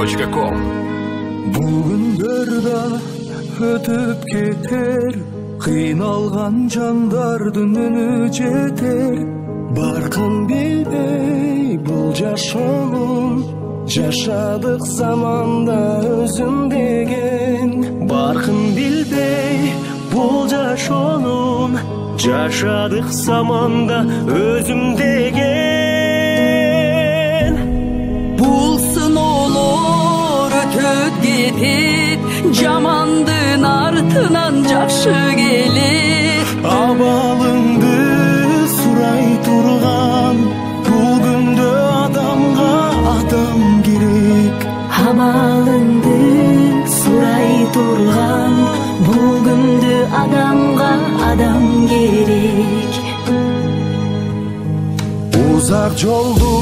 Arena.com. Бүгіндер да өтіп кетер, қиналған жандардың үні жетер. Барқын білбей бұл жашуын, жашадық заманда өзім деген. Барқын білбей бұл жашуын, жашадық заманда өзім деген. Bulsun olur ötüp gidip, jamandın артынан жақшы gelir. Абалыңды сұрай тұрған, бүгінді адамға адам керек. Абалыңды сұрай тұрған, бүгінді адамға адам керек. Uzak жолды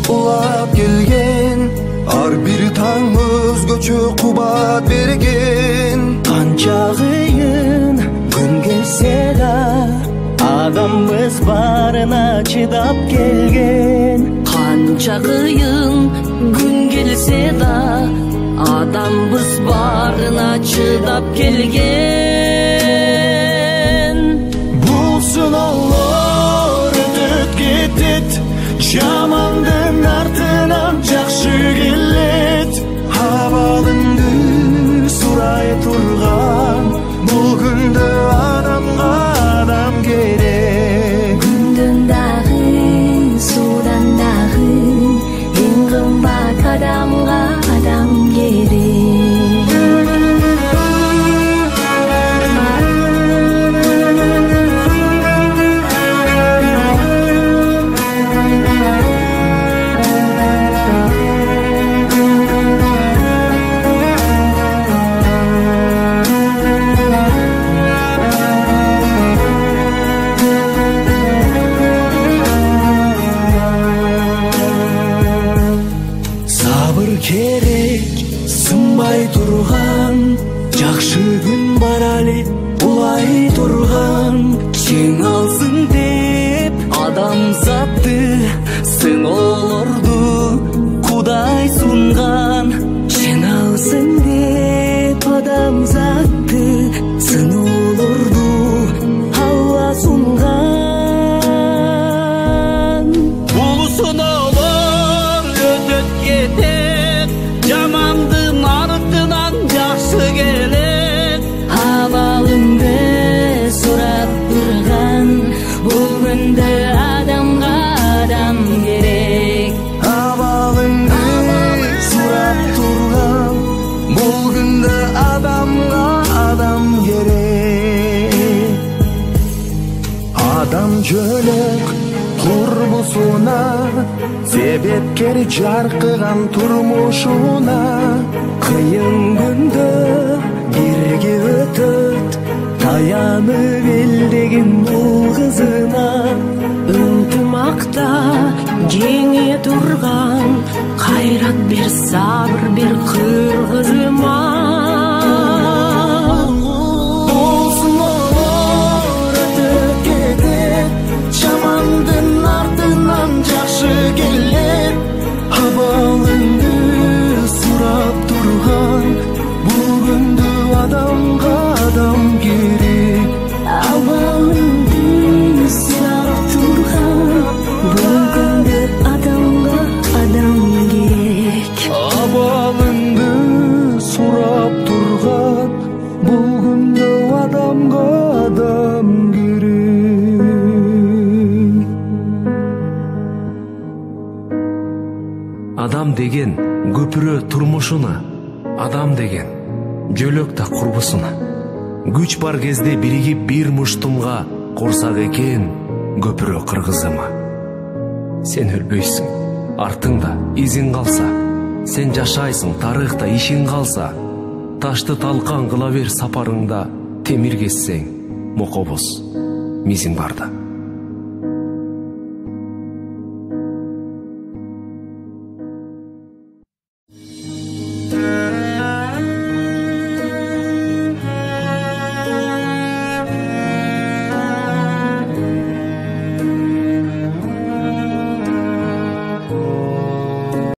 улап келген, ар бір таң өзгөчө кубат берген. Қанша қиын күн келсе да, адамбыз барына чыдап келген. Қанша қиын күн келсе да, адамбыз барына чыдап келген. Болсын олар өтіп кетет, жамандың артынан жақшы келет. Абалыңды сұрай тұрған, бұл күнді адамға адам керек. Күндің дағы, судан дағы, ең қымбат адамға адам керек. Керек, сынбай тұрған, жақшы күн бар әлі бұлай тұрған. Жеңалсын деп адамзатты, сынауларды Құдай сұнған. Жеңалсын деп адамзатты, сынауларды Алла сұнған. Бұл сынаулар өтіп кетер, жамандың артынан жақсы келет. Абалыңды сұрап тұрған, бұл күнді адамға адам керек. Абалыңды сұрап тұрған, бұл күнді адамға адам керек. Адам жөлек тұрмысына, себепкер жарқыған тұрмышына. Қиын күнді бірге өтіт, таянып елдеген бұл қызына. Ынтымақта жеңе тұрған, қайрат бер, сабыр бер қырғызыма. Болсын олар өтіп кетет, жамандың артынан жақшы келет. Абалыңды сұрап тұрған, бүгінді адамға адам керек. Абалыңды сұрап тұрған, бүгінгі адамға адам керек. Абалыңды сұрап тұрған, бүгінгі адамға адам керек. Адам деген көпірі тұрмышына, адам деген жөлөк та құрбысына. Күч бар кезде бірігіп бір мұштымға, қорсақ екен көпірі қырғызыма. Сен өлбейсің, артыңда изин қалса, сен жашайсың, тарихта ишин қалса. Ташты талқан қыла бер сапарыңда, темір кессең, моқобоз мизин барда.